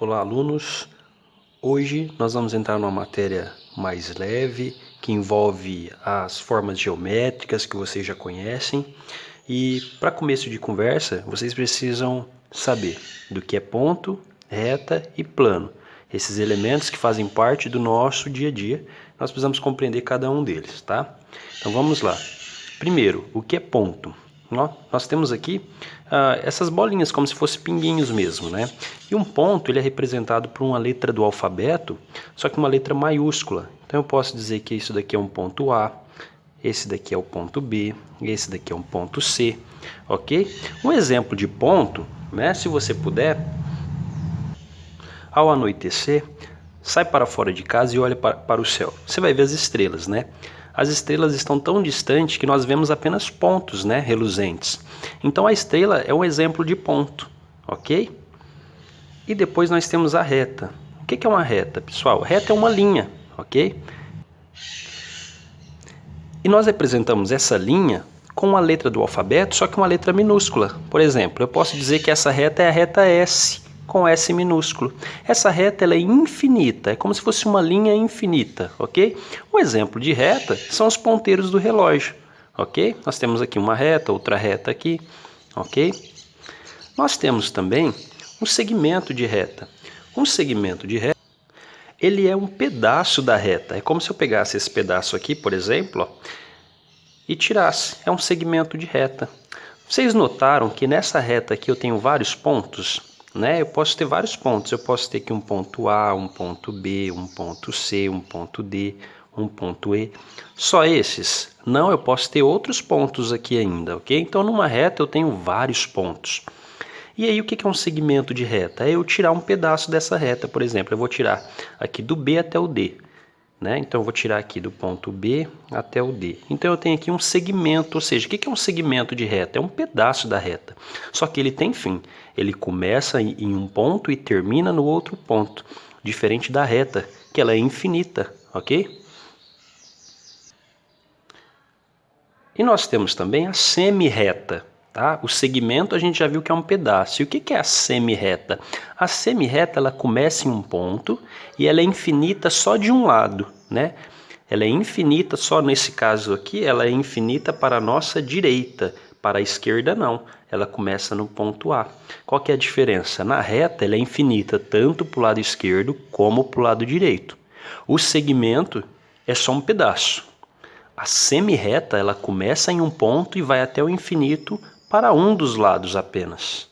Olá, alunos! Hoje nós vamos entrar numa matéria mais leve, que envolve as formas geométricas que vocês já conhecem. E para começo de conversa, vocês precisam saber do que é ponto, reta e plano. Esses elementos que fazem parte do nosso dia a dia, nós precisamos compreender cada um deles, tá? Então vamos lá. Primeiro, o que é ponto? Nós temos aqui essas bolinhas como se fossem pinguinhos mesmo, né? E um ponto ele é representado por uma letra do alfabeto, só que uma letra maiúscula. Então eu posso dizer que isso daqui é um ponto A, esse daqui é o ponto B, esse daqui é um ponto C, ok? Um exemplo de ponto, né? Se você puder, ao anoitecer, sai para fora de casa e olha para o céu. Você vai ver as estrelas, né? As estrelas estão tão distantes que nós vemos apenas pontos, né, reluzentes. Então a estrela é um exemplo de ponto, ok? E depois nós temos a reta. O que é uma reta, pessoal? Reta é uma linha, ok? E nós representamos essa linha com uma letra do alfabeto, só que uma letra minúscula. Por exemplo, eu posso dizer que essa reta é a reta S, com S minúsculo. Essa reta ela é infinita, é como se fosse uma linha infinita, ok? Um exemplo de reta são os ponteiros do relógio, ok? Nós temos aqui uma reta, outra reta aqui, ok? Nós temos também um segmento de reta. Um segmento de reta, ele é um pedaço da reta. É como se eu pegasse esse pedaço aqui, por exemplo, ó, e tirasse. É um segmento de reta. Vocês notaram que nessa reta aqui eu tenho vários pontos? Né? Eu posso ter vários pontos, eu posso ter aqui um ponto A, um ponto B, um ponto C, um ponto D, um ponto E. Só esses? Não, eu posso ter outros pontos aqui ainda, ok? Então numa reta eu tenho vários pontos. E aí o que é um segmento de reta? É eu tirar um pedaço dessa reta, por exemplo, eu vou tirar aqui do B até o D. Né? Então eu vou tirar aqui do ponto B até o D. Então eu tenho aqui um segmento, ou seja, o que é um segmento de reta? É um pedaço da reta, só que ele tem fim. Ele começa em um ponto e termina no outro ponto, diferente da reta, que ela é infinita, ok? E nós temos também a semi-reta. Tá? O segmento a gente já viu que é um pedaço. E o que é a semi-reta? A semi-reta ela começa em um ponto e ela é infinita só de um lado, né? Ela é infinita só nesse caso aqui, ela é infinita para a nossa direita, para a esquerda não. Ela começa no ponto A. Qual que é a diferença? Na reta ela é infinita tanto para o lado esquerdo como para o lado direito. O segmento é só um pedaço. A semi-reta ela começa em um ponto e vai até o infinito para um dos lados apenas.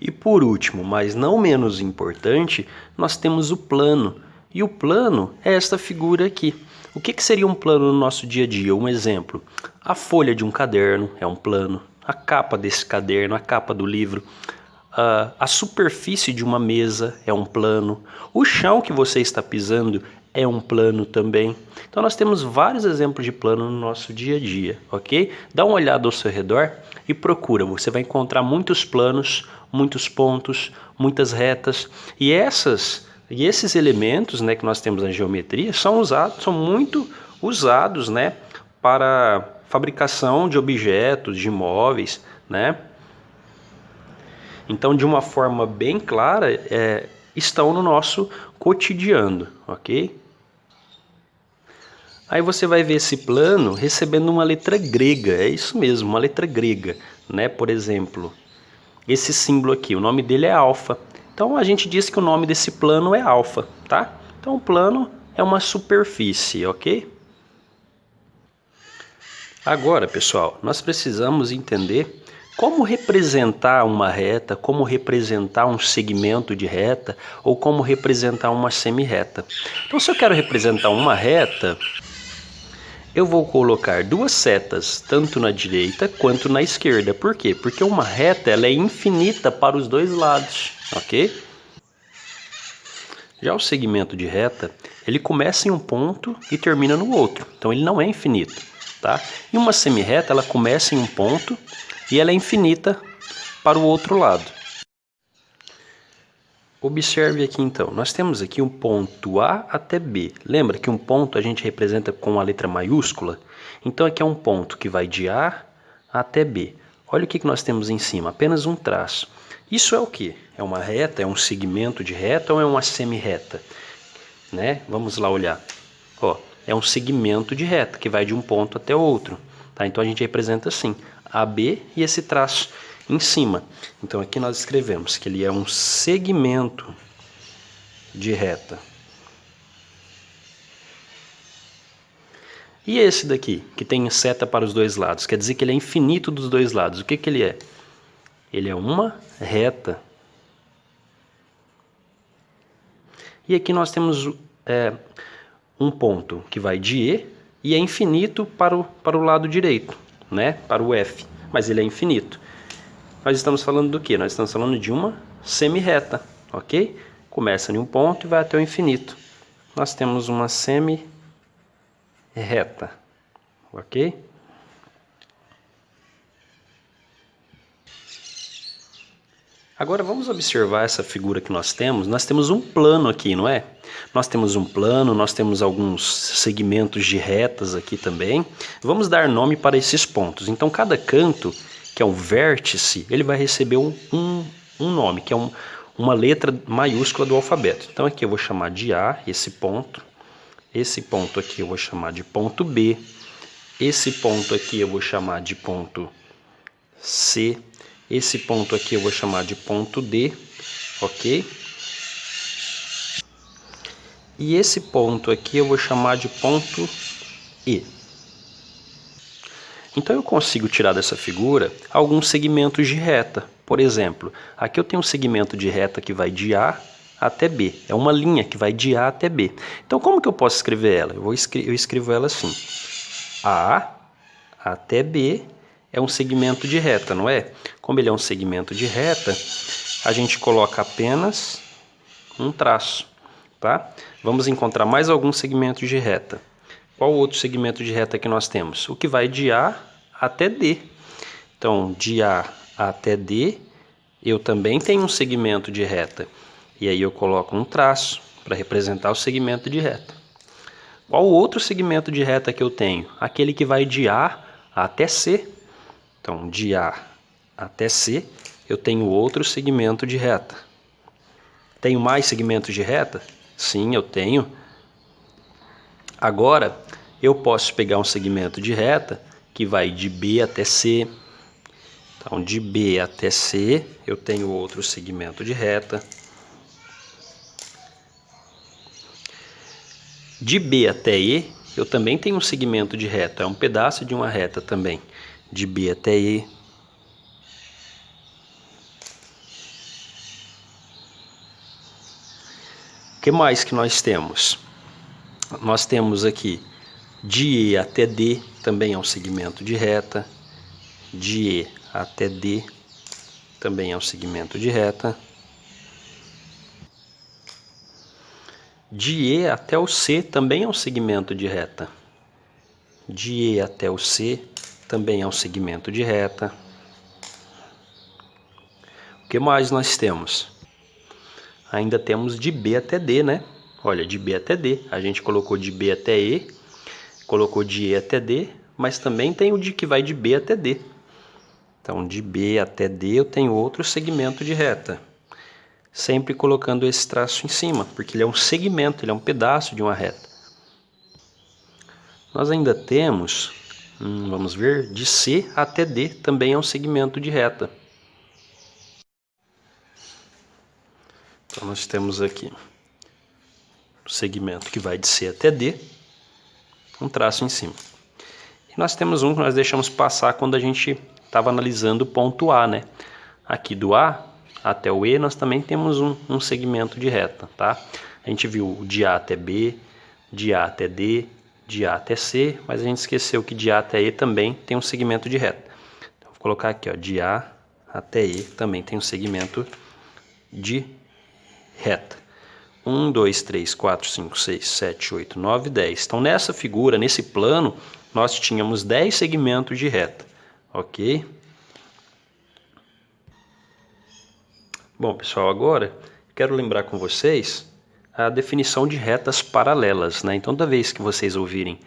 E por último, mas não menos importante, nós temos o plano. E o plano é esta figura aqui. O que seria um plano no nosso dia a dia? Um exemplo, a folha de um caderno é um plano, a capa desse caderno, a capa do livro, a superfície de uma mesa é um plano, o chão que você está pisando é um plano também. Então nós temos vários exemplos de plano no nosso dia a dia, ok? Dá uma olhada ao seu redor e procura, você vai encontrar muitos planos, muitos pontos, muitas retas. E esses elementos, né, que nós temos na geometria são muito usados, né, para fabricação de objetos, de móveis, né? Então, de uma forma bem clara, estão no nosso cotidiano, ok? Aí você vai ver esse plano recebendo uma letra grega, é isso mesmo, uma letra grega, né? Por exemplo, esse símbolo aqui, o nome dele é alfa. Então a gente diz que o nome desse plano é alfa, tá? Então o plano é uma superfície, ok? Agora, pessoal, nós precisamos entender como representar uma reta, como representar um segmento de reta ou como representar uma semi-reta. Então, se eu quero representar uma reta, eu vou colocar duas setas, tanto na direita quanto na esquerda. Por quê? Porque uma reta ela é infinita para os dois lados, ok? Já o segmento de reta, ele começa em um ponto e termina no outro, então ele não é infinito, tá? E uma semi-reta, ela começa em um ponto e ela é infinita para o outro lado. Observe aqui então, nós temos aqui um ponto A até B. Lembra que um ponto a gente representa com a letra maiúscula? Então aqui é um ponto que vai de A até B. Olha o que nós temos em cima, apenas um traço. Isso é o quê? É uma reta? É um segmento de reta ou é uma semi-reta? Né? Vamos lá olhar. Ó, é um segmento de reta que vai de um ponto até outro. Tá? Então a gente representa assim, AB e esse traço em cima. Então aqui nós escrevemos que ele é um segmento de reta. E esse daqui, que tem seta para os dois lados, quer dizer que ele é infinito dos dois lados. O que que ele é? Ele é uma reta. E aqui nós temos um ponto que vai de E é infinito para o lado direito, né? Para o F, mas ele é infinito. Nós estamos falando do quê? Nós estamos falando de uma semi-reta, ok? Começa em um ponto e vai até o infinito. Nós temos uma semi-reta, ok? Agora vamos observar essa figura que nós temos. Nós temos um plano aqui, não é? Nós temos um plano, nós temos alguns segmentos de retas aqui também. Vamos dar nome para esses pontos. Então cada canto, que é um vértice, ele vai receber um nome, que é uma letra maiúscula do alfabeto. Então aqui eu vou chamar de A, esse ponto. Esse ponto aqui eu vou chamar de ponto B. Esse ponto aqui eu vou chamar de ponto C. Esse ponto aqui eu vou chamar de ponto D, ok? E esse ponto aqui eu vou chamar de ponto E. Então eu consigo tirar dessa figura alguns segmentos de reta. Por exemplo, aqui eu tenho um segmento de reta que vai de A até B. É uma linha que vai de A até B. Então como que eu posso escrever ela? Eu escrevo ela assim. A até B é um segmento de reta, não é? Como ele é um segmento de reta, a gente coloca apenas um traço, tá? Vamos encontrar mais alguns segmentos de reta. Qual outro segmento de reta que nós temos? O que vai de A até D. Então, de A até D, eu também tenho um segmento de reta. E aí eu coloco um traço para representar o segmento de reta. Qual outro segmento de reta que eu tenho? Aquele que vai de A até C. Então, de A até C, eu tenho outro segmento de reta. Tenho mais segmentos de reta? Sim, eu tenho. Agora, eu posso pegar um segmento de reta que vai de B até C. Então, de B até C, eu tenho outro segmento de reta. De B até E, eu também tenho um segmento de reta. É um pedaço de uma reta também. De B até E. O que mais que nós temos? Nós temos aqui de E até D, também é um segmento de reta. De E até D, também é um segmento de reta. De E até o C, também é um segmento de reta. De E até o C, também é um segmento de reta. O que mais nós temos? Ainda temos de B até D, né? Olha, de B até D. A gente colocou de B até E, colocou de E até D, mas também tem o de que vai de B até D. Então, de B até D eu tenho outro segmento de reta. Sempre colocando esse traço em cima, porque ele é um segmento, ele é um pedaço de uma reta. Nós ainda temos, vamos ver, de C até D também é um segmento de reta. Então nós temos aqui o segmento que vai de C até D, um traço em cima. E nós temos um que nós deixamos passar quando a gente estava analisando o ponto A, né? Aqui do A até o E nós também temos um segmento de reta, tá? A gente viu de A até B, de A até D, de A até C, mas a gente esqueceu que de A até E também tem um segmento de reta. Então, vou colocar aqui, ó, de A até E também tem um segmento de reta. 1, 2, 3, 4, 5, 6, 7, 8, 9, 10. Então, nessa figura, nesse plano, nós tínhamos 10 segmentos de reta, ok? Bom, pessoal, agora quero lembrar com vocês a definição de retas paralelas, né? Então, toda vez que vocês ouvirem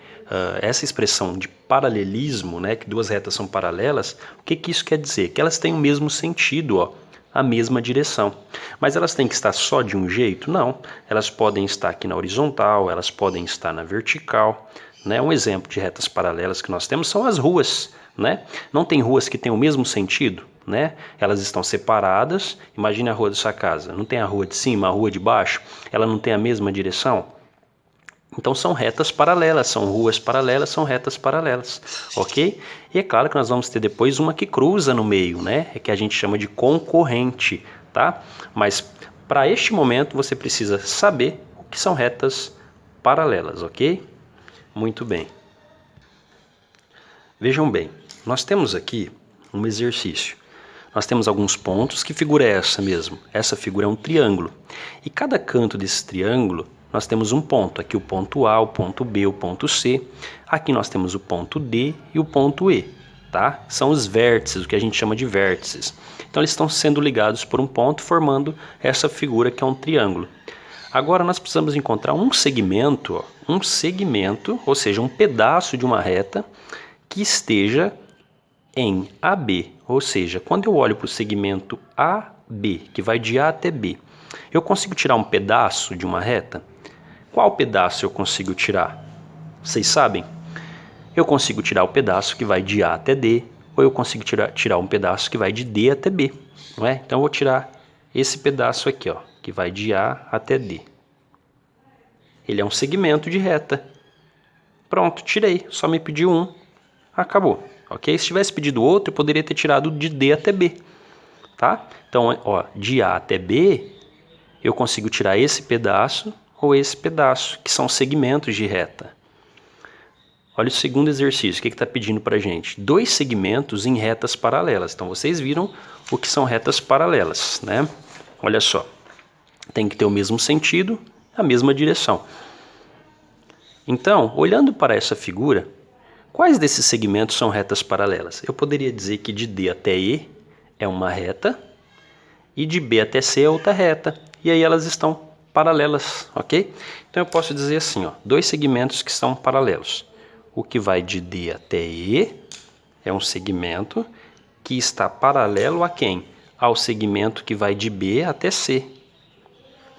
essa expressão de paralelismo, né, que duas retas são paralelas, o que que isso quer dizer? Que elas têm o mesmo sentido, ó, a mesma direção. Mas elas têm que estar só de um jeito? Não. Elas podem estar aqui na horizontal, elas podem estar na vertical, né? Um exemplo de retas paralelas que nós temos são as ruas, né? Não tem ruas que têm o mesmo sentido, né? Elas estão separadas. Imagine a rua da sua casa. Não tem a rua de cima, a rua de baixo? Ela não tem a mesma direção? Então são retas paralelas, são ruas paralelas, são retas paralelas, ok? E é claro que nós vamos ter depois uma que cruza no meio, né? É que a gente chama de concorrente, tá? Mas para este momento você precisa saber o que são retas paralelas, ok? Muito bem. Vejam bem, nós temos aqui um exercício. Nós temos alguns pontos. Que figura é essa mesmo? Essa figura é um triângulo. E cada canto desse triângulo nós temos um ponto. Aqui o ponto A, o ponto B, o ponto C. Aqui nós temos o ponto D e o ponto E, tá? São os vértices, o que a gente chama de vértices. Então eles estão sendo ligados por um ponto, formando essa figura que é um triângulo. Agora nós precisamos encontrar um segmento, ou seja, um pedaço de uma reta que esteja em AB, ou seja, quando eu olho para o segmento AB, que vai de A até B, eu consigo tirar um pedaço de uma reta? Qual pedaço eu consigo tirar? Vocês sabem? Eu consigo tirar o pedaço que vai de A até D, ou eu consigo tirar um pedaço que vai de D até B, não é? Então eu vou tirar esse pedaço aqui, ó, que vai de A até D. Ele é um segmento de reta. Pronto, tirei, só me pediu um, acabou, ok? Se tivesse pedido outro, eu poderia ter tirado de D até B, tá? Então, ó, de A até B, eu consigo tirar esse pedaço ou esse pedaço, que são segmentos de reta. Olha o segundo exercício, o que está pedindo para a gente? 2 segmentos em retas paralelas. Então, vocês viram o que são retas paralelas, né? Olha só, tem que ter o mesmo sentido, a mesma direção. Então, olhando para essa figura, quais desses segmentos são retas paralelas? Eu poderia dizer que de D até E é uma reta e de B até C é outra reta. E aí elas estão paralelas, ok? Então eu posso dizer assim, ó, 2 segmentos que são paralelos. O que vai de D até E é um segmento que está paralelo a quem? Ao segmento que vai de B até C.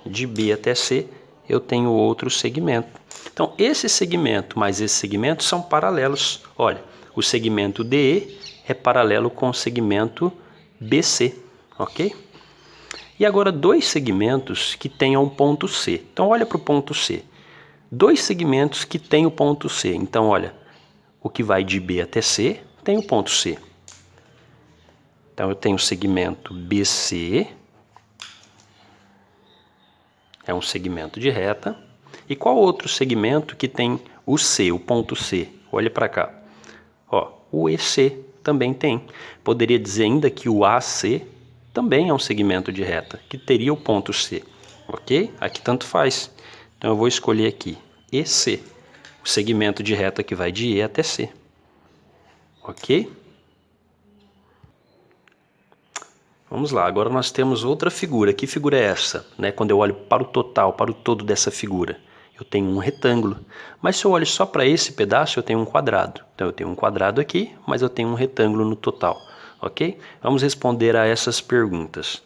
De B até C eu tenho outro segmento. Então esse segmento mais esse segmento são paralelos. Olha, o segmento DE é paralelo com o segmento BC, ok? E agora 2 segmentos que tenham um ponto C. Então olha para o ponto C. 2 segmentos que têm o ponto C. Então olha, o que vai de B até C tem o ponto C. Então eu tenho o segmento BC, é um segmento de reta. E qual outro segmento que tem o C, o ponto C? Olha para cá. Ó, o EC também tem. Poderia dizer ainda que o AC também é um segmento de reta, que teria o ponto C, ok? Aqui tanto faz. Então eu vou escolher aqui EC, o segmento de reta que vai de E até C, ok? Vamos lá, agora nós temos outra figura. Que figura é essa? Né? Quando eu olho para o total, para o todo dessa figura, eu tenho um retângulo. Mas se eu olho só para esse pedaço, eu tenho um quadrado. Então eu tenho um quadrado aqui, mas eu tenho um retângulo no total. Ok? Vamos responder a essas perguntas.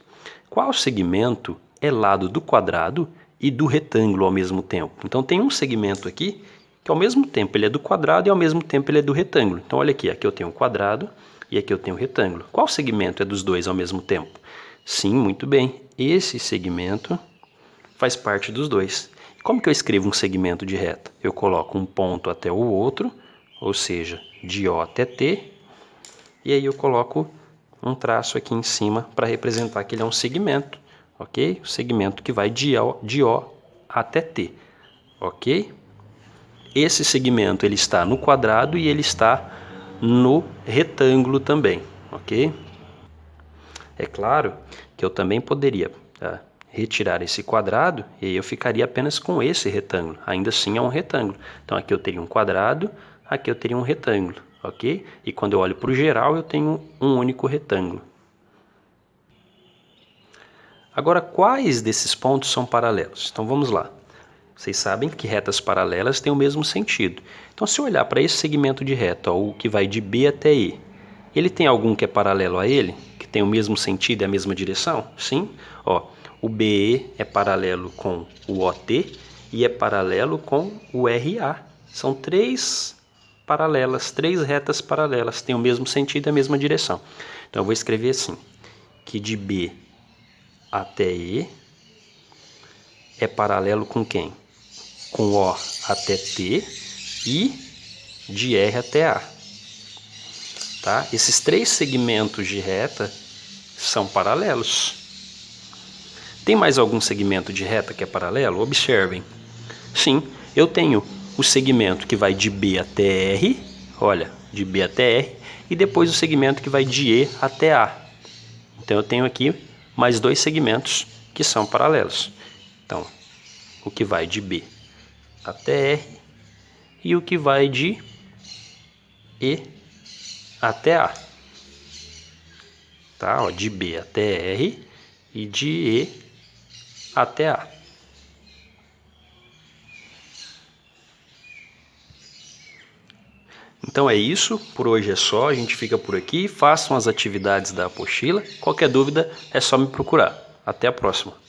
Qual segmento é lado do quadrado e do retângulo ao mesmo tempo? Então tem um segmento aqui que ao mesmo tempo ele é do quadrado e ao mesmo tempo ele é do retângulo. Então olha aqui, aqui eu tenho um quadrado e aqui eu tenho um retângulo. Qual segmento é dos dois ao mesmo tempo? Sim, muito bem. Esse segmento faz parte dos dois. Como que eu escrevo um segmento de reta? Eu coloco um ponto até o outro, ou seja, de O até T, e aí eu coloco um traço aqui em cima para representar que ele é um segmento, ok? O segmento que vai de O até T, ok? Esse segmento ele está no quadrado e ele está no retângulo também, ok? É claro que eu também poderia retirar esse quadrado e aí eu ficaria apenas com esse retângulo. Ainda assim é um retângulo. Então aqui eu teria um quadrado, aqui eu teria um retângulo, ok? E quando eu olho para o geral eu tenho um único retângulo. Agora, quais desses pontos são paralelos? Então vamos lá. Vocês sabem que retas paralelas têm o mesmo sentido. Então se eu olhar para esse segmento de reta, ó, o que vai de B até E, ele tem algum que é paralelo a ele? Que tem o mesmo sentido e a mesma direção? Sim. Ó, o BE é paralelo com o OT e é paralelo com o RA. São três paralelas, três retas paralelas, tem o mesmo sentido e a mesma direção. Então eu vou escrever assim, que de B até E é paralelo com quem? Com O até T e de R até A. Tá? Esses três segmentos de reta são paralelos. Tem mais algum segmento de reta que é paralelo? Observem. Sim, eu tenho o segmento que vai de B até R, olha, de B até R, e depois o segmento que vai de E até A. Então eu tenho aqui mais dois segmentos que são paralelos. Então, o que vai de B até R e o que vai de E até A. Tá? Ó, de B até R e de E até A. Então é isso, por hoje é só, a gente fica por aqui, façam as atividades da apostila, qualquer dúvida é só me procurar. Até a próxima.